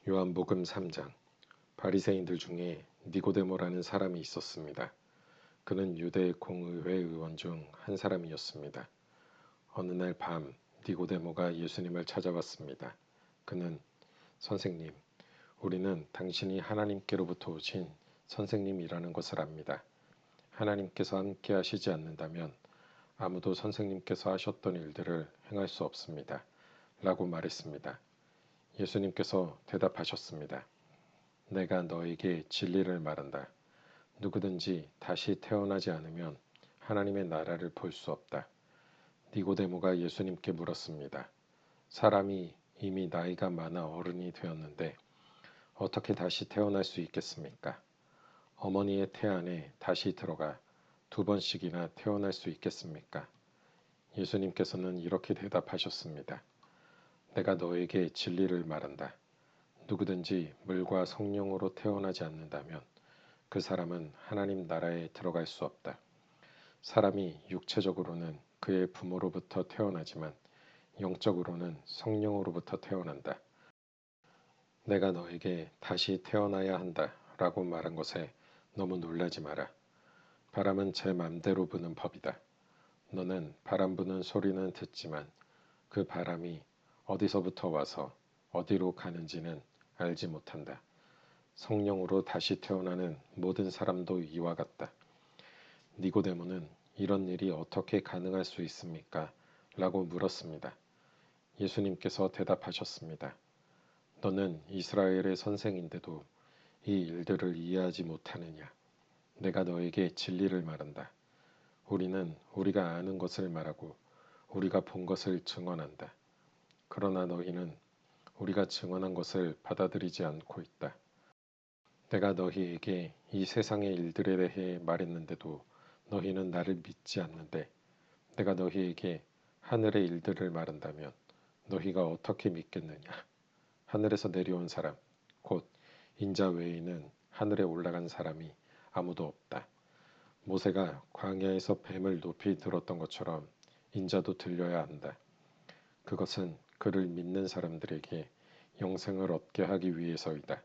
요한복음 3장. 바리새인들 중에 니고데모라는 사람이 있었습니다. 그는 유대 공의회 의원 중 한 사람이었습니다. 어느 날 밤 니고데모가 예수님을 찾아왔습니다. 그는 선생님, 우리는 당신이 하나님께로부터 오신 선생님이라는 것을 압니다. 하나님께서 함께 하시지 않는다면 아무도 선생님께서 하셨던 일들을 행할 수 없습니다. 라고 말했습니다. 예수님께서 대답하셨습니다. 내가 너에게 진리를 말한다. 누구든지 다시 태어나지 않으면 하나님의 나라를 볼 수 없다. 니고데모가 예수님께 물었습니다. 사람이 이미 나이가 많아 어른이 되었는데 어떻게 다시 태어날 수 있겠습니까? 어머니의 태 안에 다시 들어가 2번씩이나 태어날 수 있겠습니까? 예수님께서는 이렇게 대답하셨습니다. 내가 너에게 진리를 말한다. 누구든지 물과 성령으로 태어나지 않는다면 그 사람은 하나님 나라에 들어갈 수 없다. 사람이 육체적으로는 그의 부모로부터 태어나지만 영적으로는 성령으로부터 태어난다. 내가 너에게 다시 태어나야 한다 라고 말한 것에 너무 놀라지 마라. 바람은 제 맘대로 부는 법이다. 너는 바람 부는 소리는 듣지만 그 바람이 어디서부터 와서 어디로 가는지는 알지 못한다. 성령으로 다시 태어나는 모든 사람도 이와 같다. 니고데모는 이런 일이 어떻게 가능할 수 있습니까? 라고 물었습니다. 예수님께서 대답하셨습니다. 너는 이스라엘의 선생인데도 이 일들을 이해하지 못하느냐? 내가 너에게 진리를 말한다. 우리는 우리가 아는 것을 말하고 우리가 본 것을 증언한다. 그러나 너희는 우리가 증언한 것을 받아들이지 않고 있다. 내가 너희에게 이 세상의 일들에 대해 말했는데도 너희는 나를 믿지 않는데 내가 너희에게 하늘의 일들을 말한다면 너희가 어떻게 믿겠느냐? 하늘에서 내려온 사람, 곧 인자 외에는 하늘에 올라간 사람이 아무도 없다. 모세가 광야에서 뱀을 높이 들었던 것처럼 인자도 들려야 한다. 그것은 그를 믿는 사람들에게 영생을 얻게 하기 위해서이다.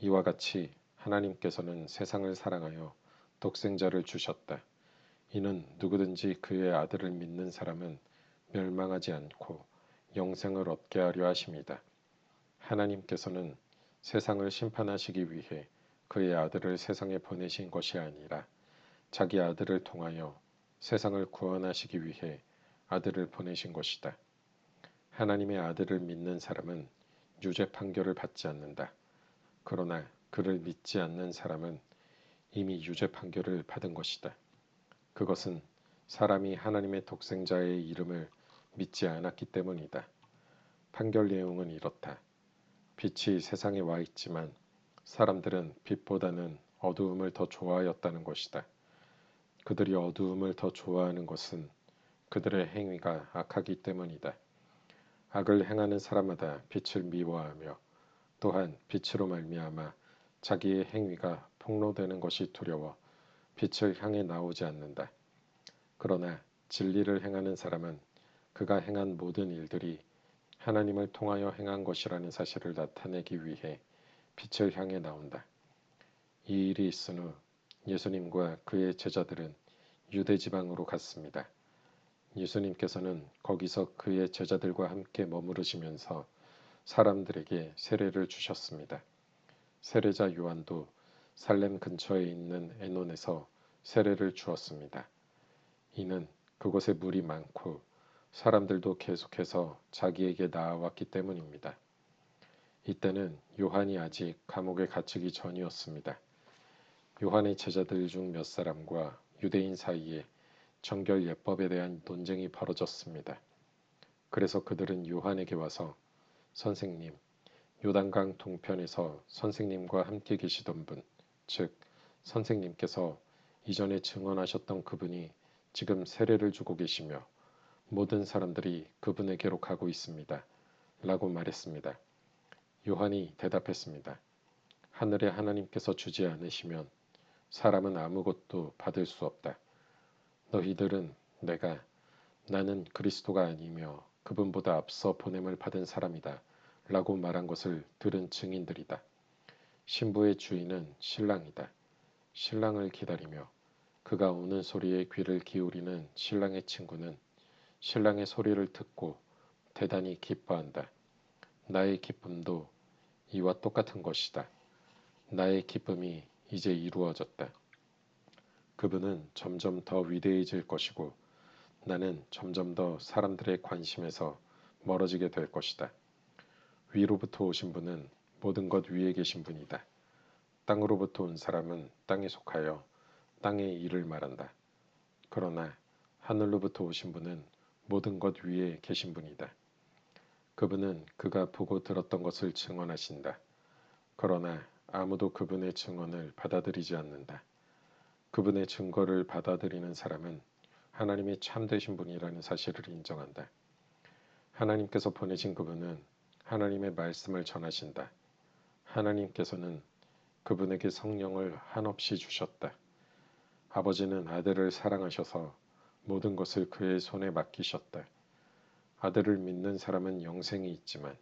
이와 같이 하나님께서는 세상을 사랑하여 독생자를 주셨다. 이는 누구든지 그의 아들을 믿는 사람은 멸망하지 않고 영생을 얻게 하려 하심이다. 하나님께서는 세상을 심판하시기 위해 그의 아들을 세상에 보내신 것이 아니라 자기 아들을 통하여 세상을 구원하시기 위해 아들을 보내신 것이다. 하나님의 아들을 믿는 사람은 유죄 판결을 받지 않는다. 그러나 그를 믿지 않는 사람은 이미 유죄 판결을 받은 것이다. 그것은 사람이 하나님의 독생자의 이름을 믿지 않았기 때문이다. 판결 내용은 이렇다. 빛이 세상에 와 있지만 사람들은 빛보다는 어두움을 더 좋아하였다는 것이다. 그들이 어두움을 더 좋아하는 것은 그들의 행위가 악하기 때문이다. 악을 행하는 사람마다 빛을 미워하며 또한 빛으로 말미암아 자기의 행위가 폭로되는 것이 두려워 빛을 향해 나오지 않는다. 그러나 진리를 행하는 사람은 그가 행한 모든 일들이 하나님을 통하여 행한 것이라는 사실을 나타내기 위해 빛을 향해 나온다. 이 일이 있은 후 예수님과 그의 제자들은 유대 지방으로 갔습니다. 예수님께서는 거기서 그의 제자들과 함께 머무르시면서 사람들에게 세례를 주셨습니다. 세례자 요한도 살렘 근처에 있는 에논에서 세례를 주었습니다. 이는 그곳에 물이 많고 사람들도 계속해서 자기에게 나아왔기 때문입니다. 이때는 요한이 아직 감옥에 갇히기 전이었습니다. 요한의 제자들 중 몇 사람과 유대인 사이에 정결 예법에 대한 논쟁이 벌어졌습니다. 그래서 그들은 요한에게 와서 선생님, 요단강 동편에서 선생님과 함께 계시던 분, 즉 선생님께서 이전에 증언하셨던 그분이 지금 세례를 주고 계시며 모든 사람들이 그분에게로 가고 있습니다. 라고 말했습니다. 요한이 대답했습니다. 하늘에 하나님께서 주지 않으시면 사람은 아무것도 받을 수 없다. 너희들은 나는 그리스도가 아니며 그분보다 앞서 보냄을 받은 사람이다. 라고 말한 것을 들은 증인들이다. 신부의 주인은 신랑이다. 신랑을 기다리며 그가 오는 소리에 귀를 기울이는 신랑의 친구는 신랑의 소리를 듣고 대단히 기뻐한다. 나의 기쁨도 이와 똑같은 것이다. 나의 기쁨이 이제 이루어졌다. 그분은 점점 더 위대해질 것이고 나는 점점 더 사람들의 관심에서 멀어지게 될 것이다. 위로부터 오신 분은 모든 것 위에 계신 분이다. 땅으로부터 온 사람은 땅에 속하여 땅의 일을 말한다. 그러나 하늘로부터 오신 분은 모든 것 위에 계신 분이다. 그분은 그가 보고 들었던 것을 증언하신다. 그러나 아무도 그분의 증언을 받아들이지 않는다. 그분의 증거를 받아들이는 사람은 하나님이 참되신 분이라는 사실을 인정한다. 하나님께서 보내신 그분은 하나님의 말씀을 전하신다. 하나님께서는 그분에게 성령을 한없이 주셨다. 아버지는 아들을 사랑하셔서 모든 것을 그의 손에 맡기셨다. 아들을 믿는 사람은 영생이 있지만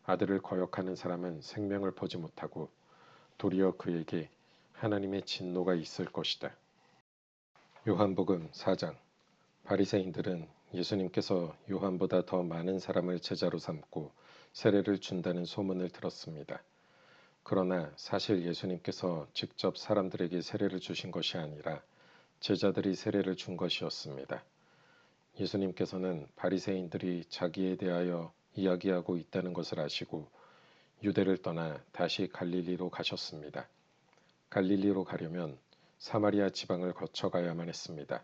아들을 거역하는 사람은 생명을 보지 못하고 도리어 그에게 하나님의 진노가 있을 것이다. 요한복음 4장. 바리새인들은 예수님께서 요한보다 더 많은 사람을 제자로 삼고 세례를 준다는 소문을 들었습니다. 그러나 사실 예수님께서 직접 사람들에게 세례를 주신 것이 아니라 제자들이 세례를 준 것이었습니다. 예수님께서는 바리새인들이 자기에 대하여 이야기하고 있다는 것을 아시고 유대를 떠나 다시 갈릴리로 가셨습니다. 갈릴리로 가려면 사마리아 지방을 거쳐가야만 했습니다.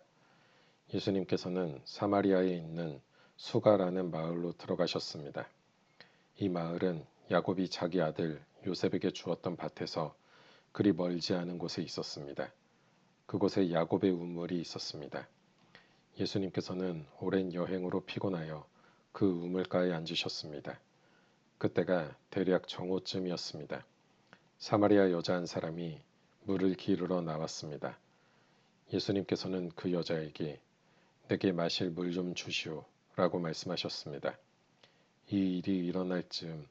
예수님께서는 사마리아에 있는 수가라는 마을로 들어가셨습니다. 이 마을은 야곱이 자기 아들 요셉에게 주었던 밭에서 그리 멀지 않은 곳에 있었습니다. 그곳에 야곱의 우물이 있었습니다. 예수님께서는 오랜 여행으로 피곤하여 그 우물가에 앉으셨습니다. 그때가 대략 정오쯤이었습니다. 사마리아 여자 한 사람이 물을 기르러 나왔습니다. 예수님께서는 그 여자에게 내게 마실 물 좀 주시오 라고 말씀하셨습니다. 이 일이 일어날 즈음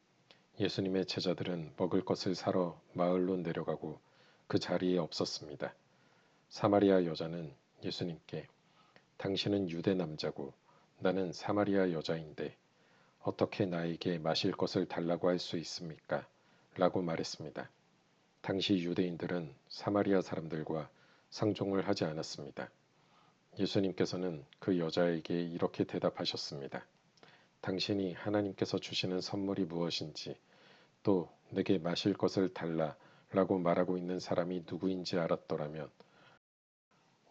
예수님의 제자들은 먹을 것을 사러 마을로 내려가고 그 자리에 없었습니다. 사마리아 여자는 예수님께 당신은 유대 남자고 나는 사마리아 여자인데 어떻게 나에게 마실 것을 달라고 할 수 있습니까? 라고 말했습니다. 당시 유대인들은 사마리아 사람들과 상종을 하지 않았습니다. 예수님께서는 그 여자에게 이렇게 대답하셨습니다. 당신이 하나님께서 주시는 선물이 무엇인지 또 내게 마실 것을 달라 라고 말하고 있는 사람이 누구인지 알았더라면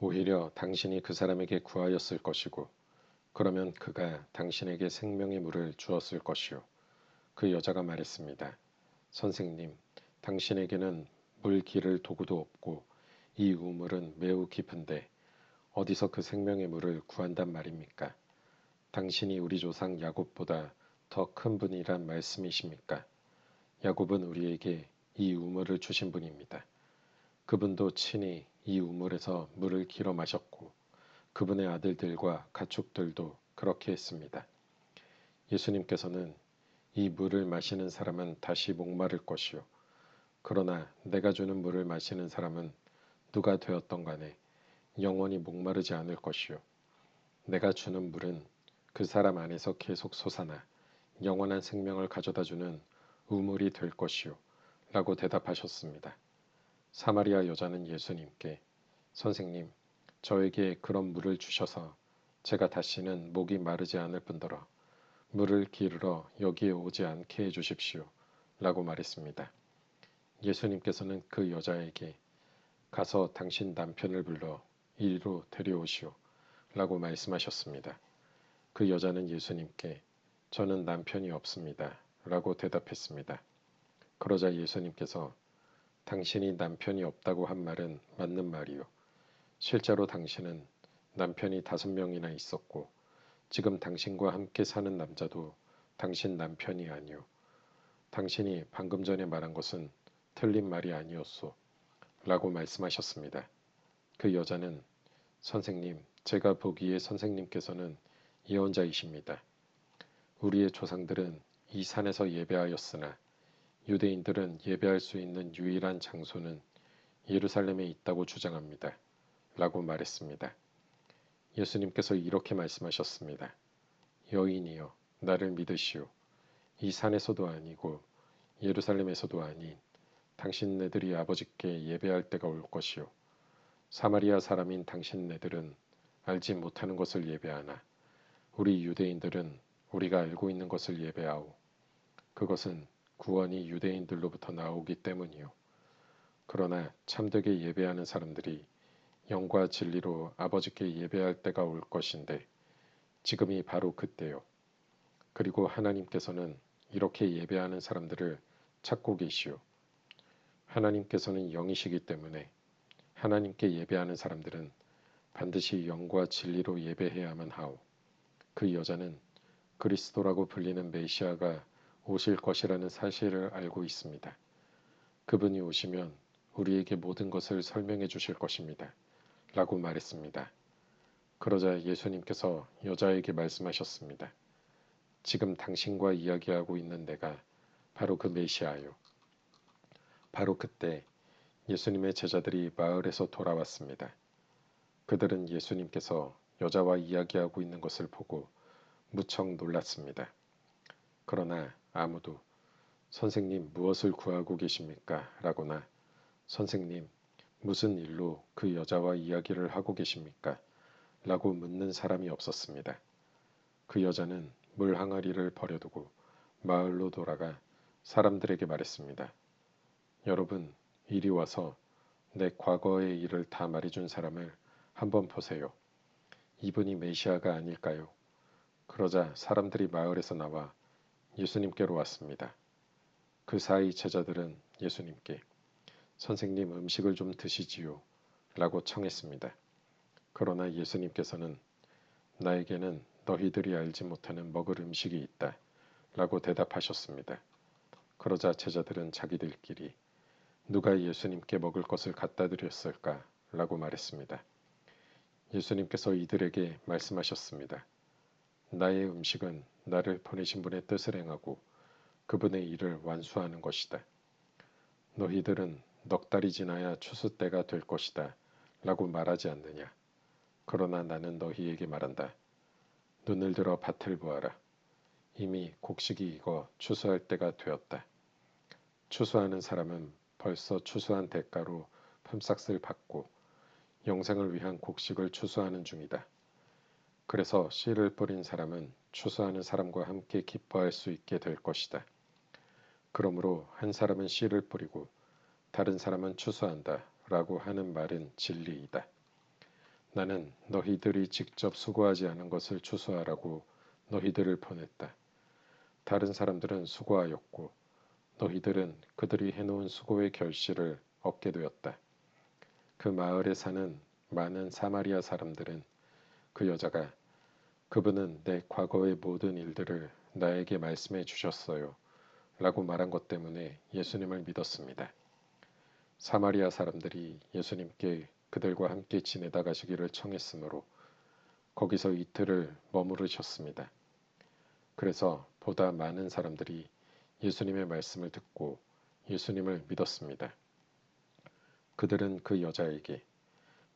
오히려 당신이 그 사람에게 구하였을 것이고 그러면 그가 당신에게 생명의 물을 주었을 것이요. 그 여자가 말했습니다. 선생님, 당신에게는 물 기를 도구도 없고 이 우물은 매우 깊은데 어디서 그 생명의 물을 구한단 말입니까? 당신이 우리 조상 야곱보다 더 큰 분이란 말씀이십니까? 야곱은 우리에게 이 우물을 주신 분입니다. 그분도 친히 이 우물에서 물을 길어 마셨고 그분의 아들들과 가축들도 그렇게 했습니다. 예수님께서는 이 물을 마시는 사람은 다시 목마를 것이요. 그러나 내가 주는 물을 마시는 사람은 누가 되었던 간에 영원히 목마르지 않을 것이요. 내가 주는 물은 그 사람 안에서 계속 솟아나 영원한 생명을 가져다 주는 우물이 될 것이요. 라고 대답하셨습니다. 사마리아 여자는 예수님께 선생님, 저에게 그런 물을 주셔서 제가 다시는 목이 마르지 않을 뿐더러 물을 기르러 여기에 오지 않게 해주십시오. 라고 말했습니다. 예수님께서는 그 여자에게 가서 당신 남편을 불러 이리로 데려오시오. 라고 말씀하셨습니다. 그 여자는 예수님께 저는 남편이 없습니다. 라고 대답했습니다. 그러자 예수님께서 당신이 남편이 없다고 한 말은 맞는 말이요. 실제로 당신은 남편이 5명이나 있었고 지금 당신과 함께 사는 남자도 당신 남편이 아니오. 당신이 방금 전에 말한 것은 틀린 말이 아니었소. 라고 말씀하셨습니다. 그 여자는 선생님, 제가 보기에 선생님께서는 예언자이십니다. 우리의 조상들은 이 산에서 예배하였으나 유대인들은 예배할 수 있는 유일한 장소는 예루살렘에 있다고 주장합니다. 라고 말했습니다. 예수님께서 이렇게 말씀하셨습니다. 여인이여, 나를 믿으시오. 이 산에서도 아니고 예루살렘에서도 아닌 당신네들이 아버지께 예배할 때가 올 것이요. 사마리아 사람인 당신네들은 알지 못하는 것을 예배하나 우리 유대인들은 우리가 알고 있는 것을 예배하오. 그것은 구원이 유대인들로부터 나오기 때문이요. 그러나 참되게 예배하는 사람들이 영과 진리로 아버지께 예배할 때가 올 것인데 지금이 바로 그때요. 그리고 하나님께서는 이렇게 예배하는 사람들을 찾고 계시오. 하나님께서는 영이시기 때문에 하나님께 예배하는 사람들은 반드시 영과 진리로 예배해야만 하오. 그 여자는 그리스도라고 불리는 메시아가 오실 것이라는 사실을 알고 있습니다. 그분이 오시면 우리에게 모든 것을 설명해 주실 것입니다. 라고 말했습니다. 그러자 예수님께서 여자에게 말씀하셨습니다. 지금 당신과 이야기하고 있는 내가 바로 그 메시아요. 바로 그때 예수님의 제자들이 마을에서 돌아왔습니다. 그들은 예수님께서 여자와 이야기하고 있는 것을 보고 무척 놀랐습니다. 그러나 아무도 선생님 무엇을 구하고 계십니까? 라거나 선생님 무슨 일로 그 여자와 이야기를 하고 계십니까? 라고 묻는 사람이 없었습니다. 그 여자는 물 항아리를 버려두고 마을로 돌아가 사람들에게 말했습니다. 여러분, 이리 와서 내 과거의 일을 다 말해준 사람을 한번 보세요. 이분이 메시아가 아닐까요? 그러자 사람들이 마을에서 나와 예수님께로 왔습니다. 그 사이 제자들은 예수님께 선생님 음식을 좀 드시지요. 라고 청했습니다. 그러나 예수님께서는 나에게는 너희들이 알지 못하는 먹을 음식이 있다. 라고 대답하셨습니다. 그러자 제자들은 자기들끼리 누가 예수님께 먹을 것을 갖다 드렸을까? 라고 말했습니다. 예수님께서 이들에게 말씀하셨습니다. 나의 음식은 나를 보내신 분의 뜻을 행하고 그분의 일을 완수하는 것이다. 너희들은 넉 달이 지나야 추수 때가 될 것이다. 라고 말하지 않느냐. 그러나 나는 너희에게 말한다. 눈을 들어 밭을 보아라. 이미 곡식이 익어 추수할 때가 되었다. 추수하는 사람은 벌써 추수한 대가로 품삯을 받고 영생을 위한 곡식을 추수하는 중이다. 그래서 씨를 뿌린 사람은 추수하는 사람과 함께 기뻐할 수 있게 될 것이다. 그러므로 한 사람은 씨를 뿌리고 다른 사람은 추수한다 라고 하는 말은 진리이다. 나는 너희들이 직접 수고하지 않은 것을 추수하라고 너희들을 보냈다. 다른 사람들은 수고하였고 너희들은 그들이 해놓은 수고의 결실을 얻게 되었다. 그 마을에 사는 많은 사마리아 사람들은 그 여자가 그분은 내 과거의 모든 일들을 나에게 말씀해 주셨어요. 라고 말한 것 때문에 예수님을 믿었습니다. 사마리아 사람들이 예수님께 그들과 함께 지내다 가시기를 청했으므로 거기서 이틀을 머무르셨습니다. 그래서 보다 많은 사람들이 예수님의 말씀을 듣고 예수님을 믿었습니다. 그들은 그 여자에게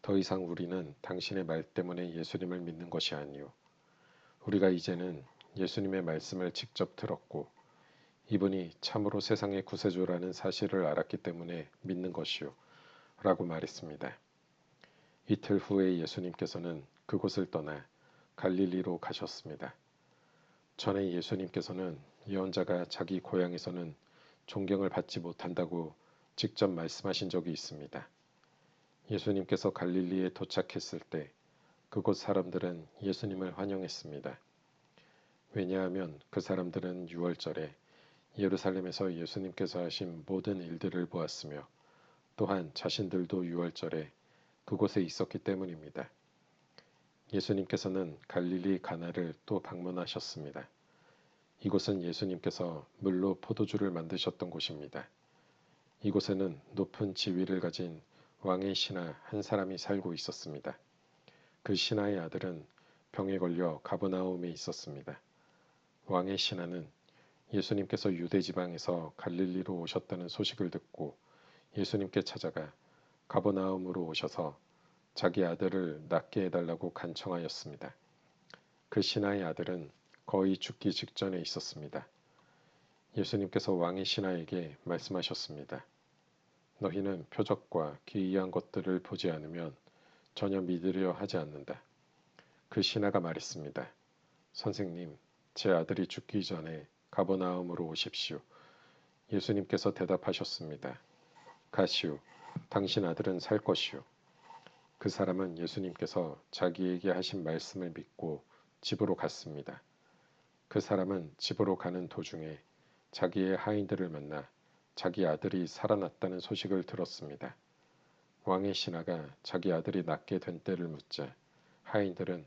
더 이상 우리는 당신의 말 때문에 예수님을 믿는 것이 아니요. 우리가 이제는 예수님의 말씀을 직접 들었고 이분이 참으로 세상의 구세주라는 사실을 알았기 때문에 믿는 것이요. 라고 말했습니다. 이틀 후에 예수님께서는 그곳을 떠나 갈릴리로 가셨습니다. 전에 예수님께서는 예언자가 자기 고향에서는 존경을 받지 못한다고 직접 말씀하신 적이 있습니다. 예수님께서 갈릴리에 도착했을 때 그곳 사람들은 예수님을 환영했습니다. 왜냐하면 그 사람들은 유월절에 예루살렘에서 예수님께서 하신 모든 일들을 보았으며 또한 자신들도 유월절에 그곳에 있었기 때문입니다. 예수님께서는 갈릴리 가나를 또 방문하셨습니다. 이곳은 예수님께서 물로 포도주를 만드셨던 곳입니다. 이곳에는 높은 지위를 가진 왕의 신하 한 사람이 살고 있었습니다. 그 신하의 아들은 병에 걸려 가버나움에 있었습니다. 왕의 신하는 예수님께서 유대 지방에서 갈릴리로 오셨다는 소식을 듣고 예수님께 찾아가 가버나움으로 오셔서 자기 아들을 낫게 해달라고 간청하였습니다. 그 신하의 아들은 거의 죽기 직전에 있었습니다. 예수님께서 왕의 신하에게 말씀하셨습니다. 너희는 표적과 기이한 것들을 보지 않으면 전혀 믿으려 하지 않는다. 그 신하가 말했습니다. 선생님, 제 아들이 죽기 전에 가버나움으로 오십시오. 예수님께서 대답하셨습니다. 가시오, 당신 아들은 살 것이오. 그 사람은 예수님께서 자기에게 하신 말씀을 믿고 집으로 갔습니다. 그 사람은 집으로 가는 도중에 자기의 하인들을 만나 자기 아들이 살아났다는 소식을 들었습니다. 왕의 신하가 자기 아들이 낫게 된 때를 묻자 하인들은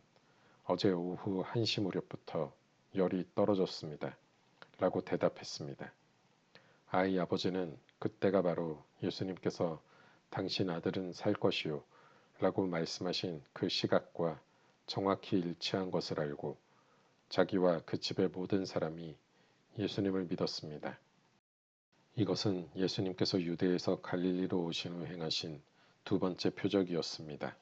어제 오후 1시 무렵부터 열이 떨어졌습니다. 라고 대답했습니다. 아이 아버지는 그때가 바로 예수님께서 당신 아들은 살 것이요 라고 말씀하신 그 시각과 정확히 일치한 것을 알고 자기와 그 집의 모든 사람이 예수님을 믿었습니다. 이것은 예수님께서 유대에서 갈릴리로 오신 후 행하신 두 번째 표적이었습니다.